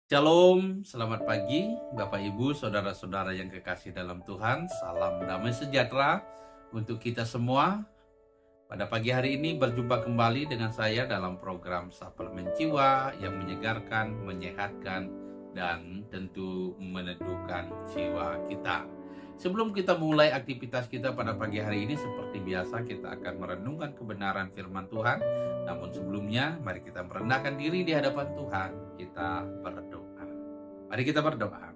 Shalom, selamat pagi Bapak Ibu, Saudara-saudara yang kekasih dalam Tuhan. Salam damai sejahtera untuk kita semua. Pada pagi hari ini berjumpa kembali dengan saya dalam program Suplemen Jiwa yang menyegarkan, menyehatkan, dan tentu meneduhkan jiwa kita. Sebelum kita mulai aktivitas kita pada pagi hari ini, seperti biasa kita akan merenungkan kebenaran firman Tuhan. Namun sebelumnya, mari kita merendahkan diri di hadapan Tuhan. Kita berdoa. Mari kita berdoa.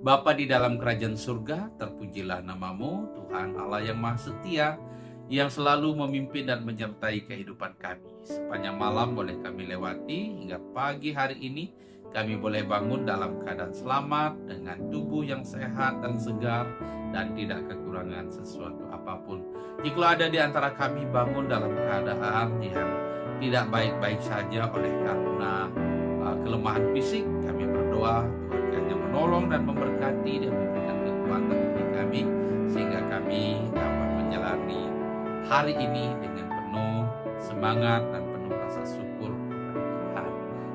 Bapa di dalam kerajaan surga, terpujilah namamu, Tuhan Allah yang Maha Setia, yang selalu memimpin dan menyertai kehidupan kami. Sepanjang malam boleh kami lewati, hingga pagi hari ini kami boleh bangun dalam keadaan selamat, dengan tubuh yang sehat dan segar, dan tidak kekurangan sesuatu apapun. Jika ada di antara kami bangun dalam keadaan yang tidak baik-baik saja oleh karena kelemahan fisik, kami berdoa Tuhan kiranya menolong dan memberkati dan memberikan kekuatan bagi kami, sehingga kami dapat menjalani hari ini dengan penuh semangat dan penuh rasa syukur kepada Tuhan.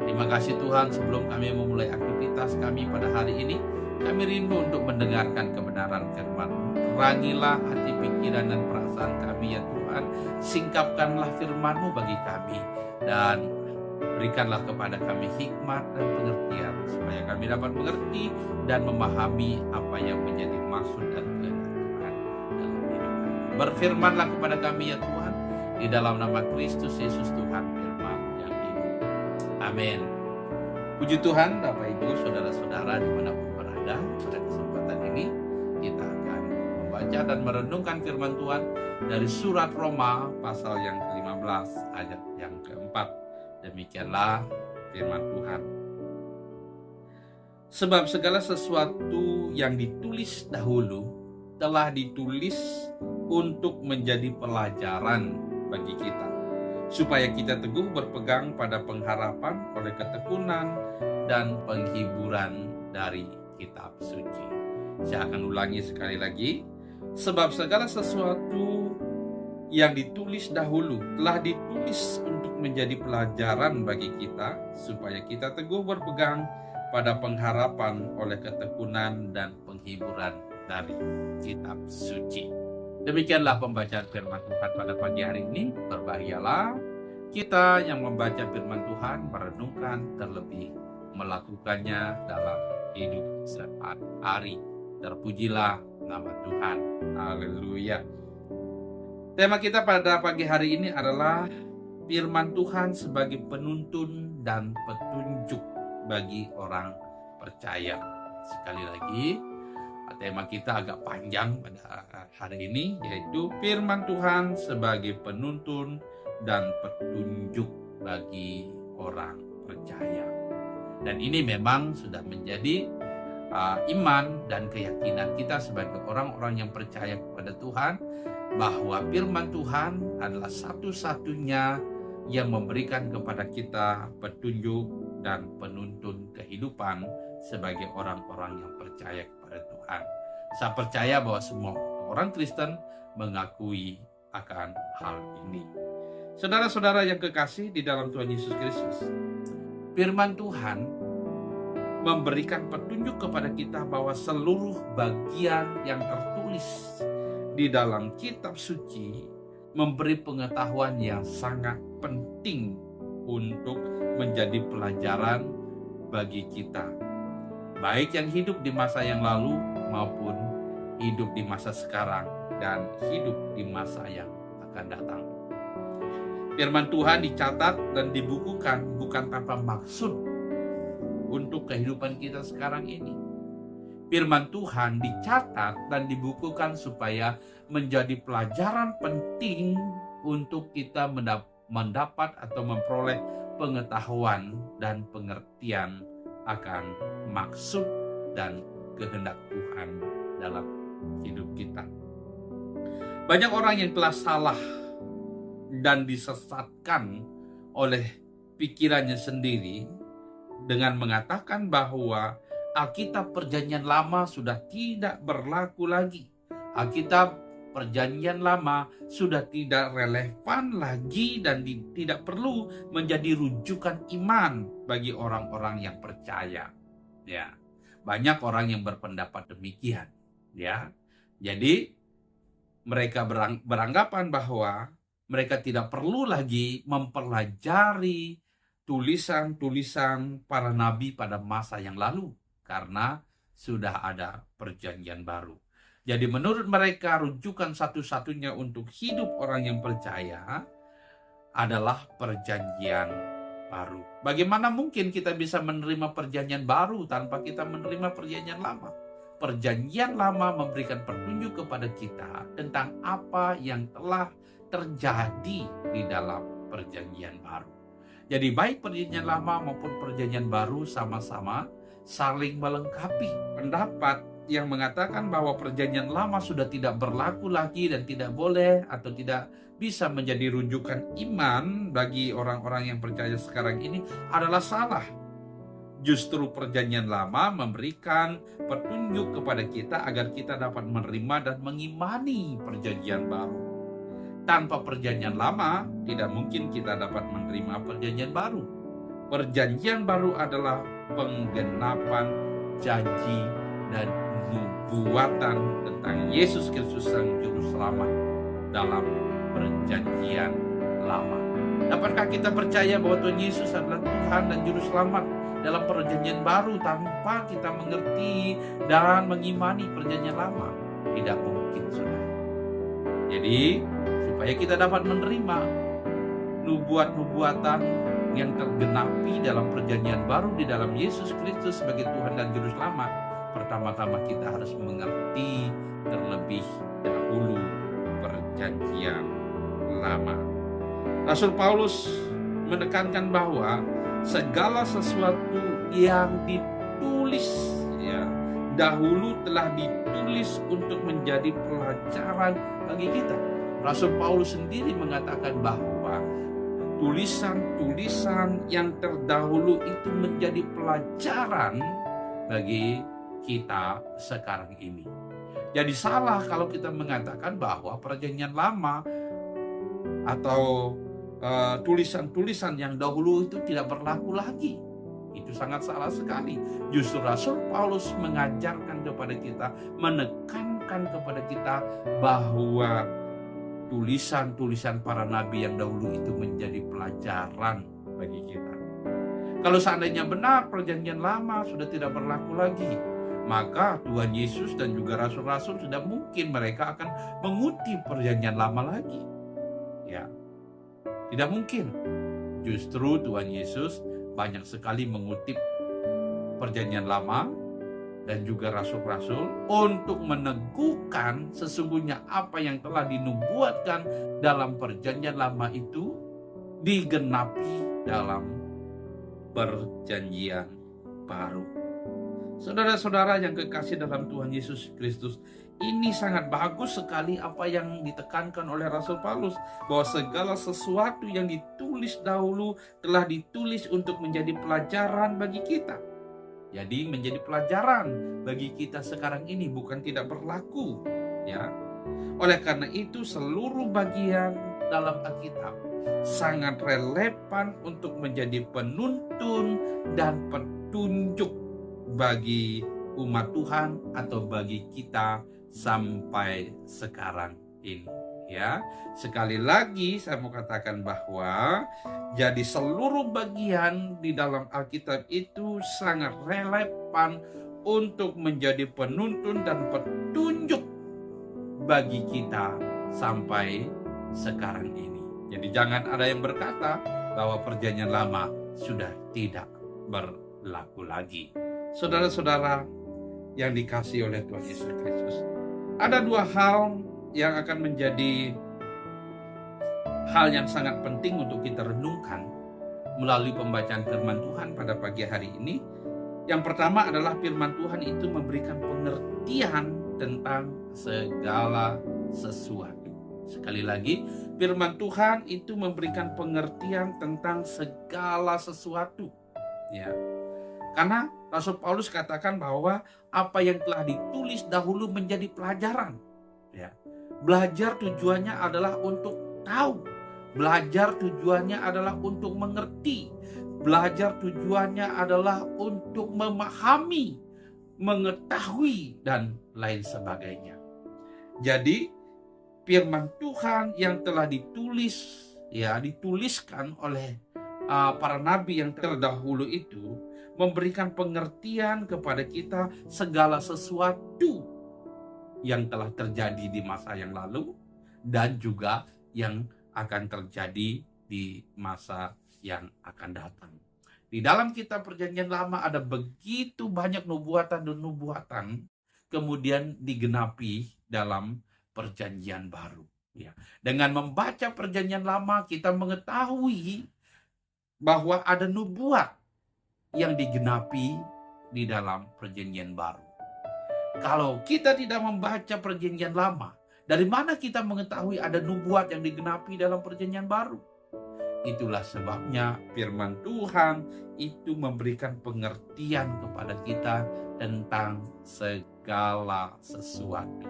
Terima kasih Tuhan, sebelum kami memulai aktivitas kami pada hari ini, kami rindu untuk mendengarkan kebenaran firman-Mu. Terangilah hati, pikiran, dan perasaan kami ya Tuhan. Singkapkanlah firman-Mu bagi kami, dan berikanlah kepada kami hikmat dan pengertian, supaya kami dapat mengerti dan memahami apa yang menjadi maksud dan kehendak Tuhan dalam hidup kami. Berfirmanlah kepada kami ya Tuhan, di dalam nama Kristus Yesus Tuhan firman yang hidup. Amin. Puji Tuhan, Bapak Ibu, Saudara-saudara dimanapun berada, pada kesempatan ini kita akan membaca dan merenungkan firman Tuhan dari surat Roma pasal yang ke-15 ayat yang ke-4. Demikianlah firman Tuhan. Sebab segala sesuatu yang ditulis dahulu telah ditulis untuk menjadi pelajaran bagi kita, supaya kita teguh berpegang pada pengharapan oleh ketekunan dan penghiburan dari kitab suci. Saya akan ulangi sekali lagi. Sebab segala sesuatu yang ditulis dahulu telah ditulis untuk menjadi pelajaran bagi kita, supaya kita teguh berpegang pada pengharapan oleh ketekunan dan penghiburan dari kitab suci. Demikianlah pembacaan firman Tuhan pada pagi hari ini. Berbahagialah kita yang membaca firman Tuhan, merenungkan, terlebih melakukannya dalam hidup sehari-hari. Terpujilah nama Tuhan. Haleluya. Tema kita pada pagi hari ini adalah firman Tuhan sebagai penuntun dan petunjuk bagi orang percaya. Sekali lagi, tema kita agak panjang pada hari ini, yaitu firman Tuhan sebagai penuntun dan petunjuk bagi orang percaya. Dan ini memang sudah menjadi iman dan keyakinan kita sebagai orang-orang yang percaya kepada Tuhan, bahwa firman Tuhan adalah satu-satunya yang memberikan kepada kita petunjuk dan penuntun kehidupan sebagai orang-orang yang percaya kepada Tuhan. Saya percaya bahwa semua orang Kristen mengakui akan hal ini. Saudara-saudara yang kekasih di dalam Tuhan Yesus Kristus, firman Tuhan memberikan petunjuk kepada kita bahwa seluruh bagian yang tertulis di dalam kitab suci memberi pengetahuan yang sangat penting untuk menjadi pelajaran bagi kita, baik yang hidup di masa yang lalu maupun hidup di masa sekarang dan hidup di masa yang akan datang. Firman Tuhan dicatat dan dibukukan bukan tanpa maksud untuk kehidupan kita sekarang ini. Firman Tuhan dicatat dan dibukukan supaya menjadi pelajaran penting untuk kita mendapat atau memperoleh pengetahuan dan pengertian akan maksud dan kehendak Tuhan dalam hidup kita. Banyak orang yang telah salah dan disesatkan oleh pikirannya sendiri dengan mengatakan bahwa Alkitab Perjanjian Lama sudah tidak berlaku lagi. Alkitab Perjanjian Lama sudah tidak relevan lagi dan tidak perlu menjadi rujukan iman bagi orang-orang yang percaya. Ya, banyak orang yang berpendapat demikian. Ya, jadi mereka beranggapan bahwa mereka tidak perlu lagi mempelajari tulisan-tulisan para nabi pada masa yang lalu karena sudah ada perjanjian baru. Jadi menurut mereka rujukan satu-satunya untuk hidup orang yang percaya adalah perjanjian baru. Bagaimana mungkin kita bisa menerima perjanjian baru tanpa kita menerima perjanjian lama? Perjanjian lama memberikan petunjuk kepada kita tentang apa yang telah terjadi di dalam perjanjian baru. Jadi baik perjanjian lama maupun perjanjian baru sama-sama saling melengkapi. Pendapat yang mengatakan bahwa perjanjian lama sudah tidak berlaku lagi dan tidak boleh atau tidak bisa menjadi rujukan iman bagi orang-orang yang percaya sekarang ini adalah salah. Justru perjanjian lama memberikan petunjuk kepada kita agar kita dapat menerima dan mengimani perjanjian baru. Tanpa perjanjian lama, tidak mungkin kita dapat menerima perjanjian baru. Perjanjian baru adalah penggenapan janji dan nubuatan tentang Yesus Kristus Sang Juru Selamat dalam perjanjian lama. Dapatkah kita percaya bahwa Tuhan Yesus adalah Tuhan dan Juru Selamat dalam perjanjian baru tanpa kita mengerti dan mengimani perjanjian lama? Tidak mungkin, saudara. Jadi, supaya kita dapat menerima nubuatan yang tergenapi dalam perjanjian baru di dalam Yesus Kristus sebagai Tuhan dan Juru Selamat, pertama-tama kita harus mengerti terlebih dahulu perjanjian lama. Rasul Paulus menekankan bahwa segala sesuatu yang ditulis dahulu telah ditulis untuk menjadi pelajaran bagi kita. Rasul Paulus sendiri mengatakan bahwa tulisan-tulisan yang terdahulu itu menjadi pelajaran bagi kita sekarang ini. Jadi salah kalau kita mengatakan bahwa perjanjian lama atau tulisan-tulisan yang dahulu itu tidak berlaku lagi. Itu sangat salah sekali. Justru Rasul Paulus mengajarkan kepada kita, menekankan kepada kita bahwa tulisan-tulisan para nabi yang dahulu itu menjadi pelajaran bagi kita. Kalau seandainya benar perjanjian lama sudah tidak berlaku lagi, maka Tuhan Yesus dan juga rasul-rasul sudah mungkin mereka akan mengutip perjanjian lama lagi. Ya, tidak mungkin. Justru Tuhan Yesus banyak sekali mengutip perjanjian lama dan juga rasul-rasul untuk meneguhkan sesungguhnya apa yang telah dinubuatkan dalam perjanjian lama itu digenapi dalam perjanjian baru. Saudara-saudara yang kekasih dalam Tuhan Yesus Kristus, ini sangat bagus sekali apa yang ditekankan oleh Rasul Paulus, bahwa segala sesuatu yang ditulis dahulu telah ditulis untuk menjadi pelajaran bagi kita. Jadi menjadi pelajaran bagi kita sekarang ini, bukan tidak berlaku, ya. Oleh karena itu seluruh bagian dalam Alkitab sangat relevan untuk menjadi penuntun dan petunjuk bagi umat Tuhan atau bagi kita sampai sekarang ini, ya. Sekali lagi saya mau katakan bahwa jadi seluruh bagian di dalam Alkitab itu sangat relevan untuk menjadi penuntun dan petunjuk bagi kita sampai sekarang ini. Jadi jangan ada yang berkata bahwa perjanjian lama sudah tidak berlaku lagi. Saudara-saudara yang dikasihi oleh Tuhan Yesus Kristus, ada dua hal yang akan menjadi hal yang sangat penting untuk kita renungkan melalui pembacaan firman Tuhan pada pagi hari ini. Yang pertama adalah firman Tuhan itu memberikan pengertian tentang segala sesuatu. Sekali lagi, firman Tuhan itu memberikan pengertian tentang segala sesuatu, ya. Karena Rasul Paulus katakan bahwa apa yang telah ditulis dahulu menjadi pelajaran, ya. Belajar tujuannya adalah untuk tahu. Belajar tujuannya adalah untuk mengerti. Belajar tujuannya adalah untuk memahami, mengetahui, dan lain sebagainya. Jadi, firman Tuhan yang telah dituliskan oleh para nabi yang terdahulu itu memberikan pengertian kepada kita segala sesuatu yang telah terjadi di masa yang lalu dan juga yang akan terjadi di masa yang akan datang. Di dalam kitab Perjanjian Lama ada begitu banyak nubuatan dan nubuatan kemudian digenapi dalam Perjanjian Baru. Ya. Dengan membaca Perjanjian Lama kita mengetahui bahwa ada nubuat yang digenapi di dalam Perjanjian Baru. Kalau kita tidak membaca Perjanjian Lama, dari mana kita mengetahui ada nubuat yang digenapi dalam Perjanjian Baru? Itulah sebabnya firman Tuhan itu memberikan pengertian kepada kita tentang segala sesuatu.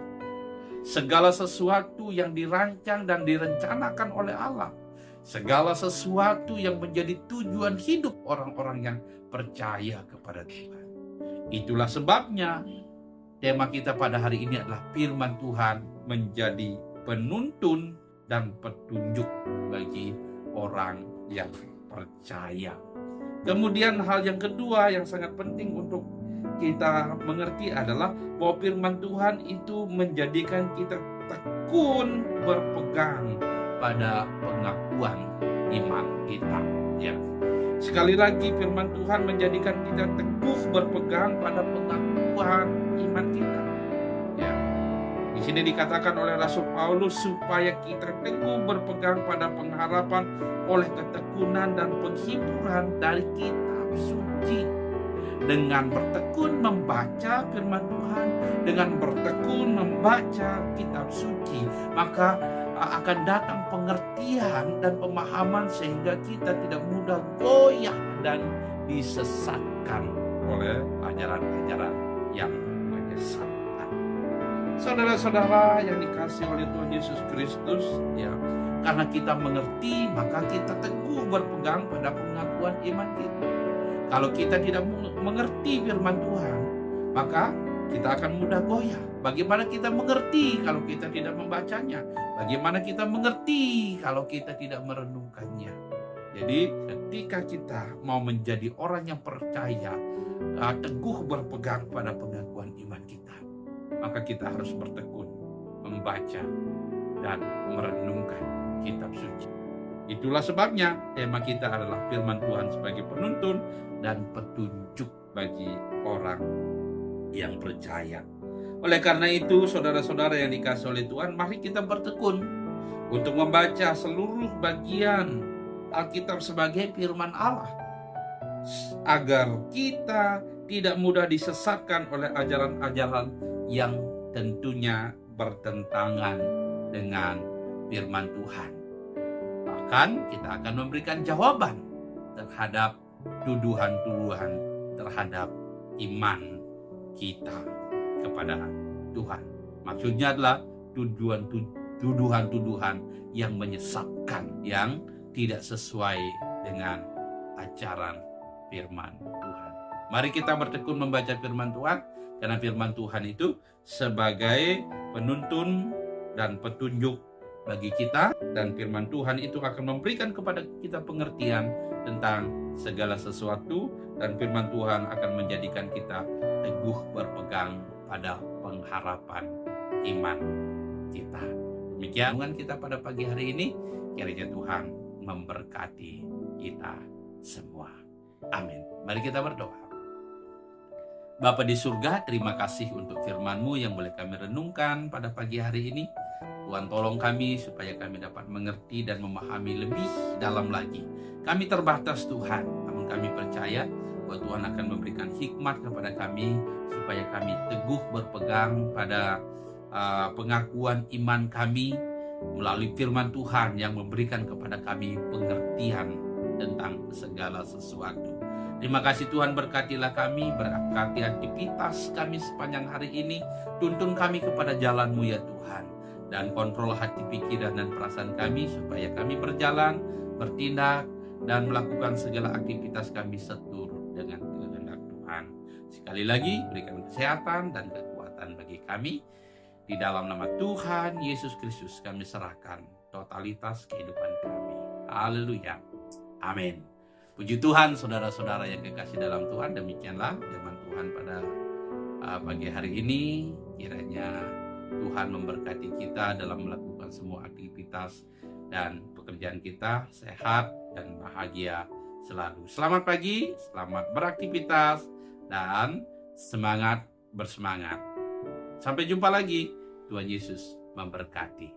Segala sesuatu yang dirancang dan direncanakan oleh Allah. Segala sesuatu yang menjadi tujuan hidup orang-orang yang percaya kepada Tuhan. Itulah sebabnya tema kita pada hari ini adalah firman Tuhan menjadi penuntun dan petunjuk bagi orang yang percaya. Kemudian hal yang kedua yang sangat penting untuk kita mengerti adalah bahwa firman Tuhan itu menjadikan kita tekun berpegang pada pengakuan iman kita. Ya. Sekali lagi firman Tuhan menjadikan kita teguh berpegang pada pengakuan iman kita. Ya. Di sini dikatakan oleh Rasul Paulus supaya kita teguh berpegang pada pengharapan oleh ketekunan dan penghiburan dari kitab suci. Dengan bertekun membaca firman Tuhan, dengan bertekun membaca kitab suci, maka akan datang pengertian dan pemahaman sehingga kita tidak mudah goyah dan disesatkan oleh ajaran-ajaran yang menyesatkan. Saudara-saudara yang dikasihi oleh Tuhan Yesus Kristus, ya, karena kita mengerti, maka kita teguh berpegang pada pengakuan iman kita. Kalau kita tidak mengerti firman Tuhan, maka kita akan mudah goyah. Bagaimana kita mengerti kalau kita tidak membacanya? Bagaimana kita mengerti kalau kita tidak merenungkannya? Jadi ketika kita mau menjadi orang yang percaya, teguh berpegang pada pengakuan iman kita, maka kita harus bertekun membaca dan merenungkan kitab suci. Itulah sebabnya tema kita adalah firman Tuhan sebagai penuntun dan petunjuk bagi orang yang percaya. Oleh karena itu, saudara-saudara yang dikasihi oleh Tuhan, mari kita bertekun untuk membaca seluruh bagian Alkitab sebagai firman Allah, agar kita tidak mudah disesatkan oleh ajaran-ajaran yang tentunya bertentangan dengan firman Tuhan. Bahkan kita akan memberikan jawaban terhadap tuduhan-tuduhan terhadap iman kita kepada Tuhan. Maksudnya adalah tuduhan-tuduhan yang menyesatkan, yang tidak sesuai dengan ajaran firman Tuhan. Mari kita bertekun membaca firman Tuhan, karena firman Tuhan itu sebagai penuntun dan petunjuk bagi kita, dan firman Tuhan itu akan memberikan kepada kita pengertian tentang segala sesuatu, dan firman Tuhan akan menjadikan kita teguh berpegang pada pengharapan iman kita. Demikian renungan kita pada pagi hari ini. Kiranya Tuhan memberkati kita semua. Amin. Mari kita berdoa. Bapa di surga, terima kasih untuk firman-Mu yang boleh kami renungkan pada pagi hari ini. Tuhan, tolong kami supaya kami dapat mengerti dan memahami lebih dalam lagi. Kami terbatas Tuhan, namun kami percaya bahwa Tuhan akan memberikan hikmat kepada kami supaya kami teguh berpegang pada pengakuan iman kami melalui firman Tuhan yang memberikan kepada kami pengertian tentang segala sesuatu. Terima kasih Tuhan, berkatilah kami, berkati aktivitas kami sepanjang hari ini. Tuntun kami kepada jalan-Mu ya Tuhan. Dan kontrol hati, pikiran, dan perasaan kami supaya kami berjalan, bertindak dan melakukan segala aktivitas kami seturut dengan kehendak Tuhan. Sekali lagi, berikan kesehatan dan kekuatan bagi kami. Di dalam nama Tuhan Yesus Kristus kami serahkan totalitas kehidupan kami. Haleluya. Amin. Puji Tuhan, saudara-saudara yang kekasih dalam Tuhan, demikianlah firman Tuhan pada pagi hari ini. Kiranya Tuhan memberkati kita dalam melakukan semua aktivitas dan pekerjaan kita, sehat dan bahagia selalu. Selamat pagi, selamat beraktivitas, dan semangat bersemangat. Sampai jumpa lagi. Tuhan Yesus memberkati.